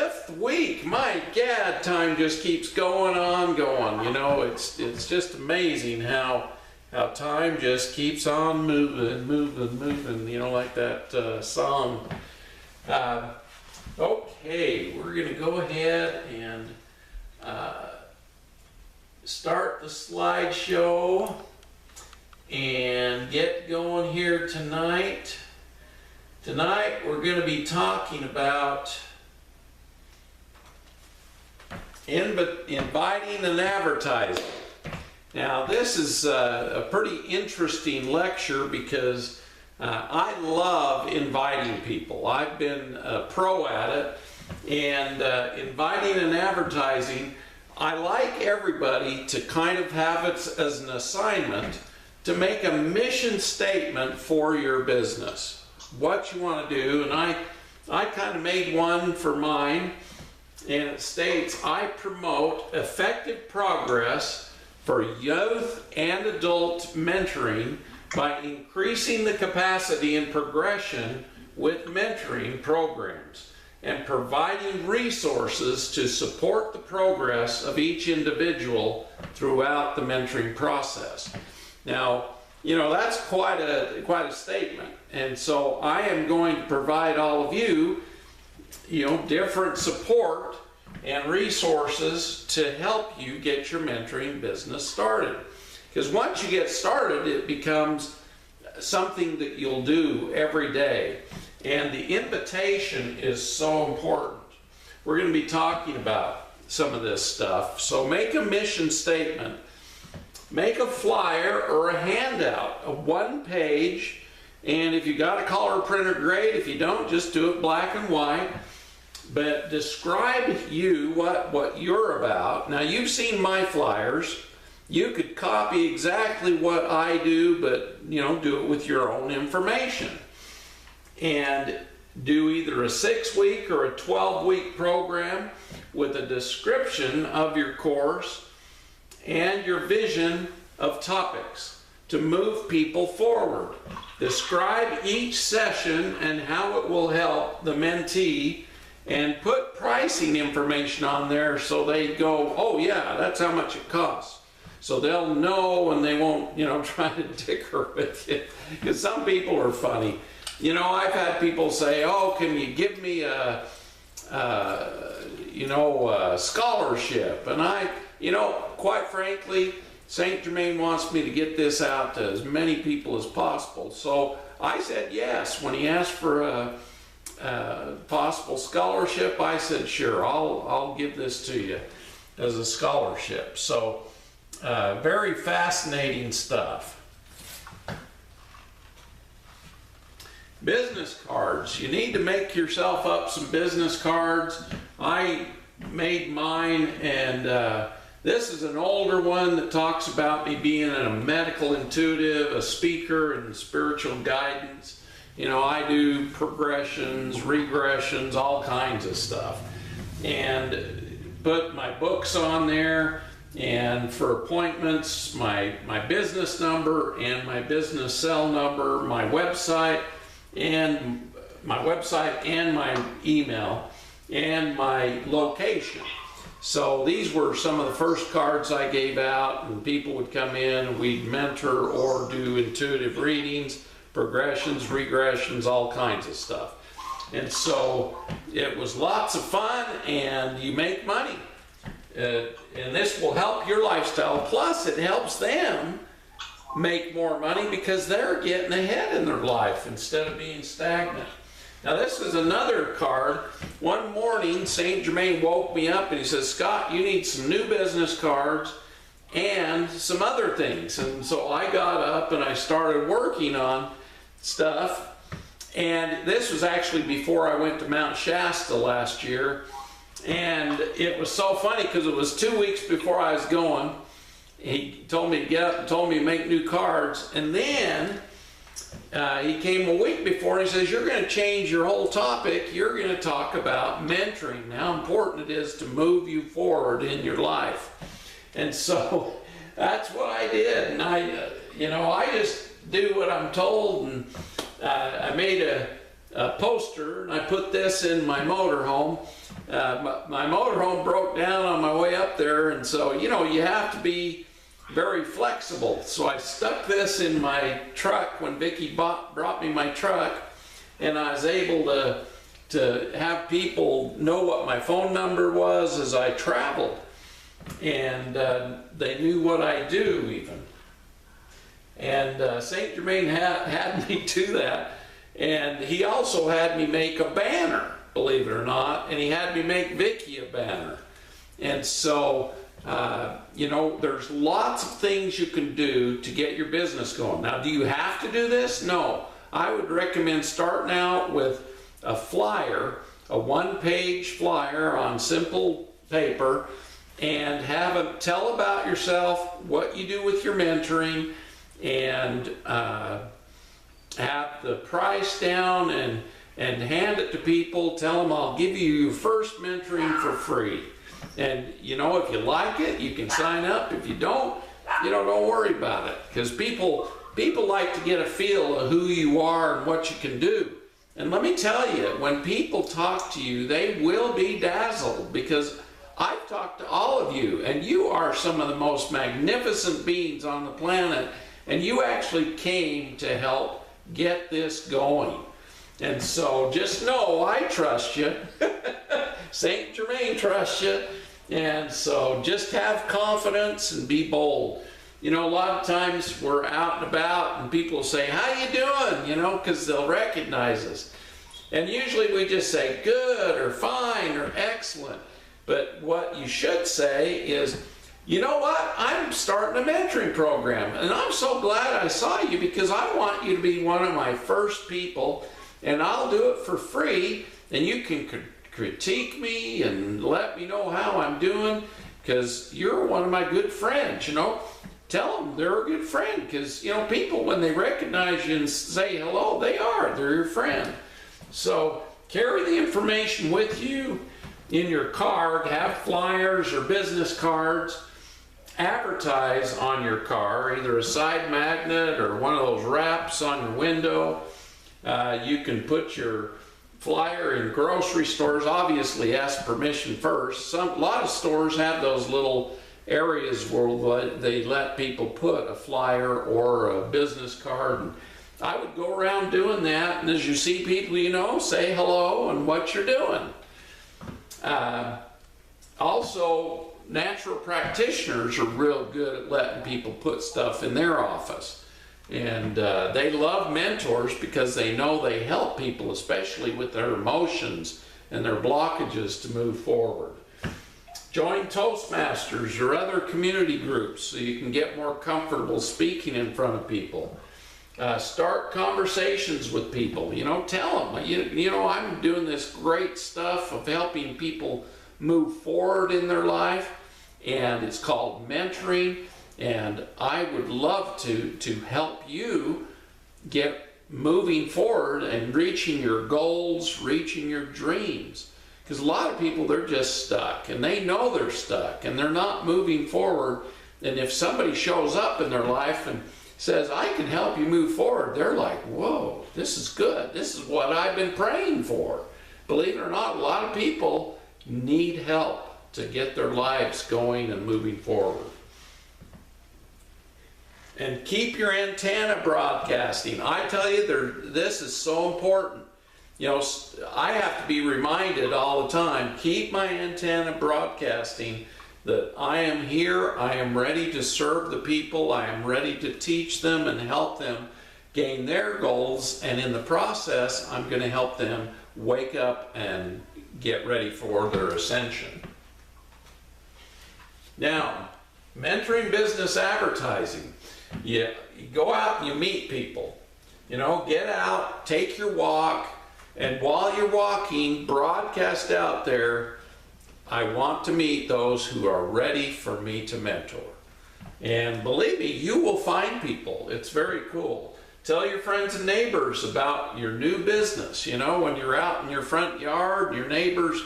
5th week. My God, time just keeps going on, going. You know, it's just amazing how time just keeps on moving. You know, like that song. Okay, we're going to go ahead and start the slideshow and get going here tonight. Tonight we're going to be talking about inviting and advertising. Now this is a pretty interesting lecture because I love inviting people. I've been a pro at it, and inviting and advertising, I like everybody to kind of have it as an assignment to make a mission statement for your business. What you want to do, and I kind of made one for mine, and it states, I promote effective progress for youth and adult mentoring by increasing the capacity and progression with mentoring programs and providing resources to support the progress of each individual throughout the mentoring process. Now, you know, that's quite a statement. And so I am going to provide all of you, you know, different support and resources to help you get your mentoring business started. Because once you get started, it becomes something that you'll do every day. And the invitation is so important. We're going to be talking about some of this stuff. So make a mission statement. Make a flyer or a handout, a one-page, and if you got a color printer, great. If you don't, just do it black and white. But describe you, what you're about. Now, you've seen my flyers. You could copy exactly what I do, but, you know, do it with your own information. And do either a 6-week or a 12-week program with a description of your course and your vision of topics to move people forward. Describe each session and how it will help the mentee, and put pricing information on there so they go, oh yeah, that's how much it costs. So they'll know and they won't, you know, try to dicker with you. Because some people are funny. You know, I've had people say, oh, can you give me a scholarship? And you know, quite frankly, St. Germaine wants me to get this out to as many people as possible. So I said yes. When he asked for a possible scholarship, I said, sure, I'll give this to you as a scholarship. So very fascinating stuff. Business cards. You need to make yourself up some business cards. I made mine, and this is an older one that talks about me being a medical intuitive, a speaker, and spiritual guidance. You know, I do progressions, regressions, all kinds of stuff. And put my books on there, and for appointments, my business number and my business cell number, my website and my email and my location. So these were some of the first cards I gave out, and people would come in and we'd mentor or do intuitive readings, progressions, regressions, all kinds of stuff. And so it was lots of fun, and you make money. And this will help your lifestyle. Plus, it helps them make more money because they're getting ahead in their life instead of being stagnant. Now, this is another card. One morning, St. Germaine woke me up and he says, Scott, you need some new business cards and some other things. And so I got up and I started working on stuff. And this was actually before I went to Mount Shasta last year. And it was so funny because it was 2 weeks before I was going. He told me to get up and told me to make new cards. And then he came a week before and he says, you're going to change your whole topic. You're going to talk about mentoring and how important it is to move you forward in your life. And so that's what I did. And I just do what I'm told. And I made a poster, and I put this in my motorhome. my motorhome broke down on my way up there, and so, you know, you have to be very flexible. So I stuck this in my truck when Vicki brought me my truck, and I was able to have people know what my phone number was as I traveled, and they knew what I do even. And St. Germaine had me do that, and he also had me make a banner, believe it or not, and he had me make Vicki a banner. And so, you know, there's lots of things you can do to get your business going. Now, do you have to do this? No. I would recommend starting out with a flyer, a one-page flyer on simple paper, and tell about yourself, what you do with your mentoring, and have the price down, and hand it to people. Tell them, I'll give you your first mentoring for free. And, you know, if you like it, you can sign up. If you don't, you know, don't worry about it. Because people like to get a feel of who you are and what you can do. And let me tell you, when people talk to you, they will be dazzled, because I've talked to all of you, and you are some of the most magnificent beings on the planet, and you actually came to help get this going. And so just know I trust you. St. Germaine trusts you. And so just have confidence and be bold. You know, a lot of times we're out and about and people say, how you doing? You know, because they'll recognize us. And usually we just say good or fine or excellent. But what you should say is, you know what? I'm starting a mentoring program, and I'm so glad I saw you, because I want you to be one of my first people, and I'll do it for free, and you can critique me and let me know how I'm doing, because you're one of my good friends, you know. Tell them they're a good friend, because, you know, people, when they recognize you and say hello, they're your friend. So carry the information with you in your car. Have flyers or business cards. Advertise on your car, either a side magnet or one of those wraps on your window. You can put your flyer in grocery stores. Obviously ask permission first. A lot of stores have those little areas where they let people put a flyer or a business card. And I would go around doing that, and as you see people you know, say hello and what you're doing. Also, natural practitioners are real good at letting people put stuff in their office. And they love mentors because they know they help people, especially with their emotions and their blockages, to move forward. Join Toastmasters or other community groups so you can get more comfortable speaking in front of people. Start conversations with people. You know, tell them, you know, I'm doing this great stuff of helping people move forward in their life, and it's called mentoring, and I would love to help you get moving forward and reaching your goals, reaching your dreams. Because a lot of people, they're just stuck, and they know they're stuck, and they're not moving forward. And if somebody shows up in their life and says, I can help you move forward, they're like, whoa, this is good. This is what I've been praying for. Believe it or not, a lot of people need help to get their lives going and moving forward. And keep your antenna broadcasting. I tell you, this is so important. You know, I have to be reminded all the time, keep my antenna broadcasting, that I am here, I am ready to serve the people, I am ready to teach them and help them gain their goals, and in the process, I'm going to help them wake up and get ready for their ascension. Now, mentoring business advertising. You go out and you meet people. You know, get out, take your walk, and while you're walking, broadcast out there, I want to meet those who are ready for me to mentor. And believe me, you will find people. It's very cool. Tell your friends and neighbors about your new business. You know, when you're out in your front yard, your neighbors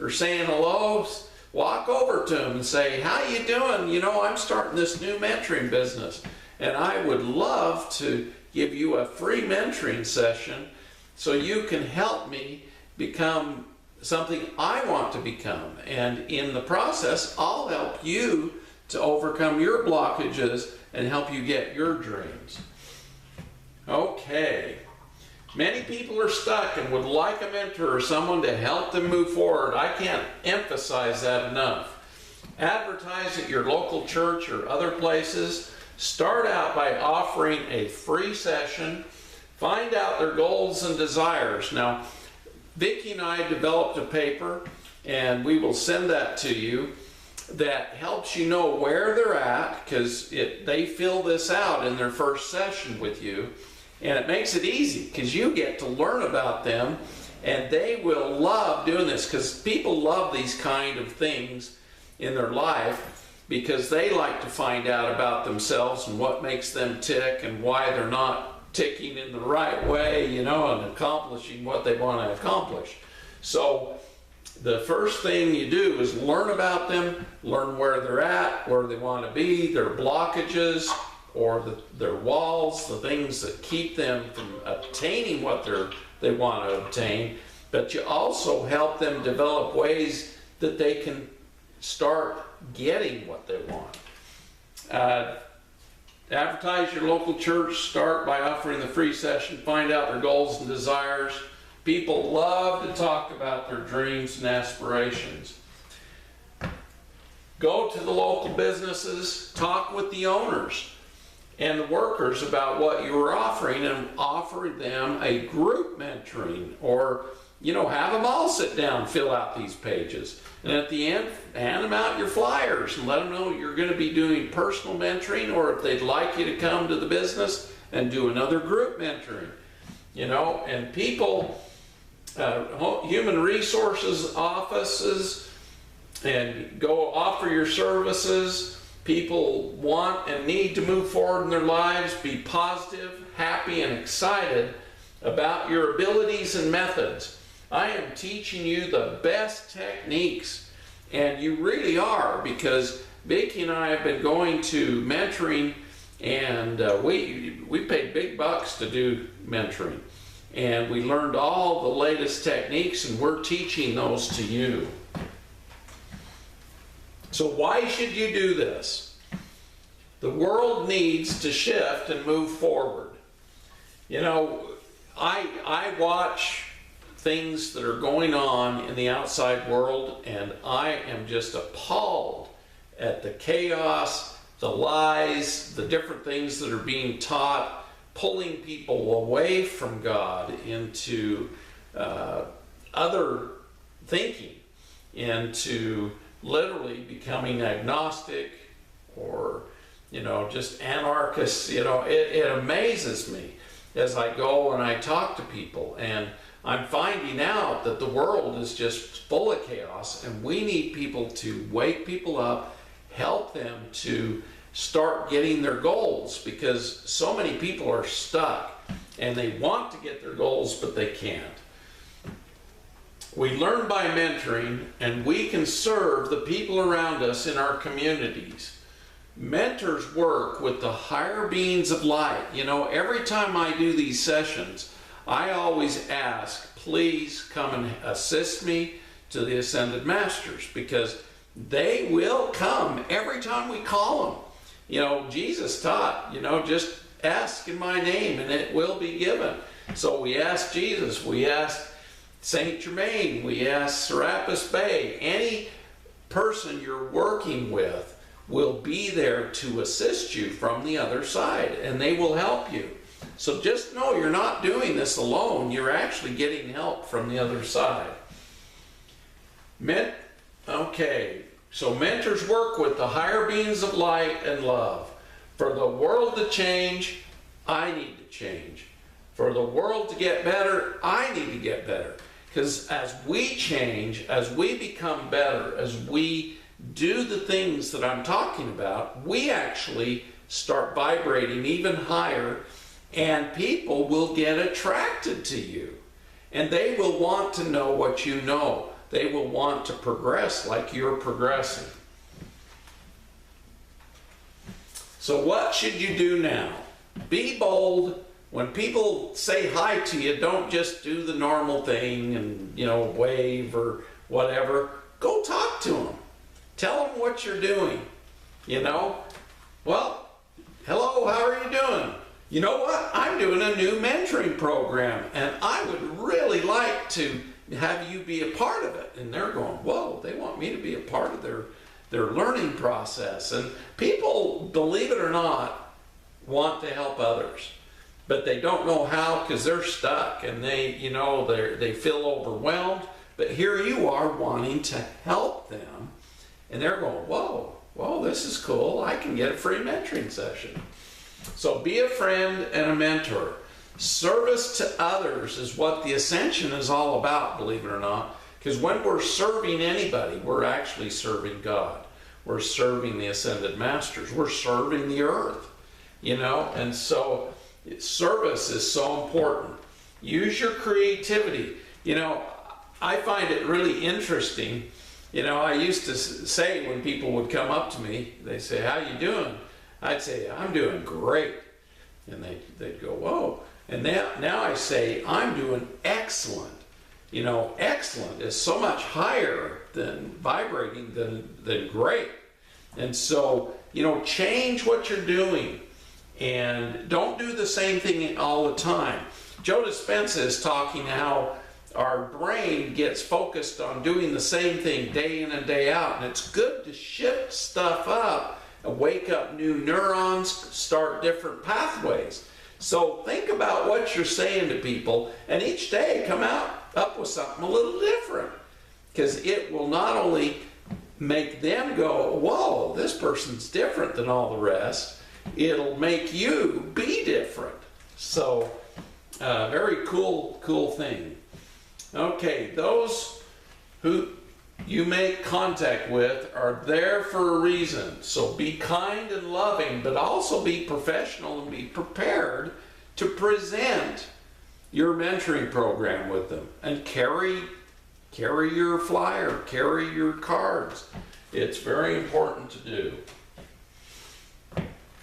are saying hello, walk over to them and say, how you doing? You know, I'm starting this new mentoring business, and I would love to give you a free mentoring session so you can help me become something I want to become. And in the process, I'll help you to overcome your blockages and help you get your dreams. Okay. Many people are stuck and would like a mentor or someone to help them move forward. I can't emphasize that enough. Advertise at your local church or other places. Start out by offering a free session. Find out their goals and desires. Now, Vicki and I developed a paper, and we will send that to you, that helps you know where they're at, because they fill this out in their first session with you. And it makes it easy because you get to learn about them, and they will love doing this, because people love these kind of things in their life because they like to find out about themselves and what makes them tick and why they're not ticking in the right way, and accomplishing what they want to accomplish. So the first thing you do is learn about them, learn where they're at, where they want to be, their blockages, or their walls, the things that keep them from obtaining what they want to obtain. But you also help them develop ways that they can start getting what they want. Advertise your local church. Start by offering the free session. Find out their goals and desires. People love to talk about their dreams and aspirations. Go to the local businesses. Talk with the owners and the workers about what you are offering, and offer them a group mentoring, or have them all sit down, fill out these pages, and at the end hand them out your flyers and let them know you're going to be doing personal mentoring, or if they'd like you to come to the business and do another group mentoring. And people, human resources offices, and go offer your services. People want and need to move forward in their lives, be positive, happy, and excited about your abilities and methods. I am teaching you the best techniques, and you really are, because Vicki and I have been going to mentoring, and we paid big bucks to do mentoring, and we learned all the latest techniques, and we're teaching those to you. So why should you do this? The world needs to shift and move forward. I watch things that are going on in the outside world, and I am just appalled at the chaos, the lies, the different things that are being taught, pulling people away from God into other thinking, into literally becoming agnostic, or just anarchists. It amazes me as I go and I talk to people, and I'm finding out that the world is just full of chaos, and we need people to wake people up, help them to start getting their goals, because so many people are stuck and they want to get their goals but they can't. We learn by mentoring, and we can serve the people around us in our communities. Mentors work with the higher beings of light. Every time I do these sessions, I always ask, please come and assist me to the Ascended Masters, because they will come every time we call them. Jesus taught, just ask in my name and it will be given. So we ask Jesus, we ask Saint Germaine, we ask Serapis Bey. Any person you're working with will be there to assist you from the other side, and they will help you. So just know you're not doing this alone. You're actually getting help from the other side. So mentors work with the higher beings of light and love. For the world to change, I need to change. For the world to get better, I need to get better. Because as we change, as we become better, as we do the things that I'm talking about, we actually start vibrating even higher, and people will get attracted to you. And they will want to know what you know. They will want to progress like you're progressing. So what should you do now? Be bold, when people say hi to you, don't just do the normal thing and, wave or whatever. Go talk to them. Tell them what you're doing. Well, hello, how are you doing? You know what? I'm doing a new mentoring program, and I would really like to have you be a part of it. And they're going, whoa, they want me to be a part of their learning process. And people, believe it or not, want to help others, but they don't know how because they're stuck and they feel overwhelmed. But here you are wanting to help them, and they're going, whoa, this is cool. I can get a free mentoring session. So be a friend and a mentor. Service to others is what the ascension is all about, believe it or not. Because when we're serving anybody, we're actually serving God. We're serving the ascended masters. We're serving the earth, And so service is so important. Use your creativity. I find it really interesting. I used to say when people would come up to me, they say, how you doing? I'd say, I'm doing great. And they'd go, whoa. And now I say, I'm doing excellent. Excellent is so much higher than vibrating than great. And so, change what you're doing and don't do the same thing all the time. Joe Dispenza is talking how our brain gets focused on doing the same thing day in and day out. And it's good to shift stuff up and wake up new neurons, start different pathways. So think about what you're saying to people, and each day come up with something a little different, because it will not only make them go, whoa, this person's different than all the rest, it'll make you be different. So very cool thing. Okay, those who you make contact with are there for a reason. So be kind and loving, but also be professional and be prepared to present your mentoring program with them. And carry your flyer, carry your cards. It's very important to do.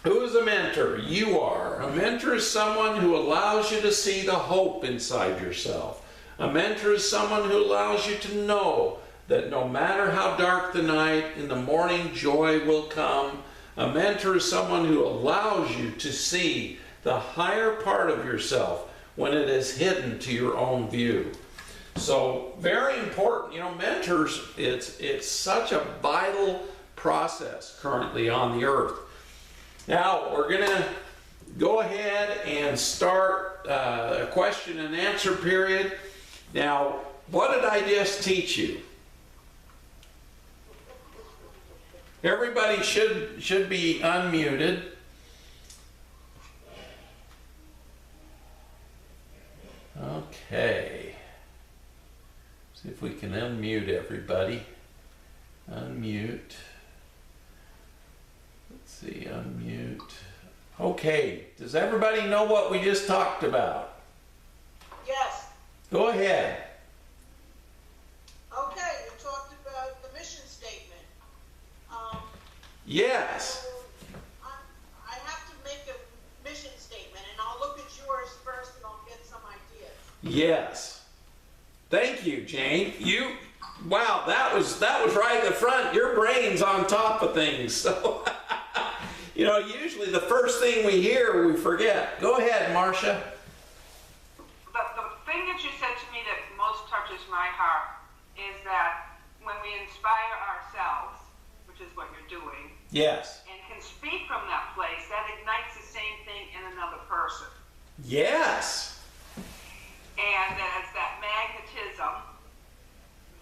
Who is a mentor? You are. A mentor is someone who allows you to see the hope inside yourself. A mentor is someone who allows you to know that no matter how dark the night, in the morning joy will come. A mentor is someone who allows you to see the higher part of yourself when it is hidden to your own view. So very important, mentors, it's such a vital process currently on the earth. Now we're going to go ahead and start a question and answer period. Now, what did I just teach you? Everybody should be unmuted. Okay. See if we can unmute everybody. Unmute. Let's see, unmute. Okay, does everybody know what we just talked about? Yes. Go ahead. Okay, you talked about the mission statement. Yes. So I have to make a mission statement, and I'll look at yours first, and I'll get some ideas. Yes. Thank you, Jane. Wow, that was right at the front. Your brain's on top of things. So, usually the first thing we hear, we forget. Go ahead, Marcia. The thing that you said to me that most touches my heart is that when we inspire ourselves, which is what you're doing, yes, and can speak from that place, that ignites the same thing in another person. Yes. And that it's that magnetism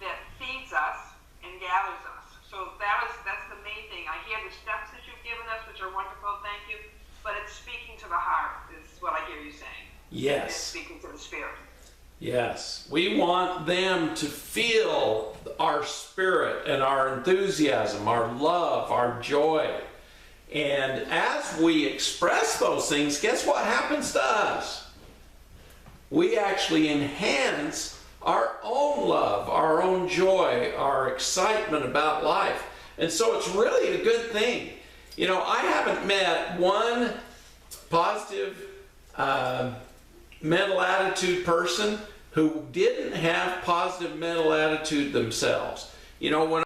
that feeds us and gathers us. So that's the main thing. I hear the steps that you've given us, which are wonderful, thank you, but it's speaking to the heart is what I hear you saying. Yes. It's speaking to the spirit. Yes. We want them to feel our spirit and our enthusiasm, our love, our joy. And as we express those things, guess what happens to us? We actually enhance our own love, our own joy, our excitement about life. And so it's really a good thing. I haven't met one positive mental attitude person who didn't have positive mental attitude themselves. You know, when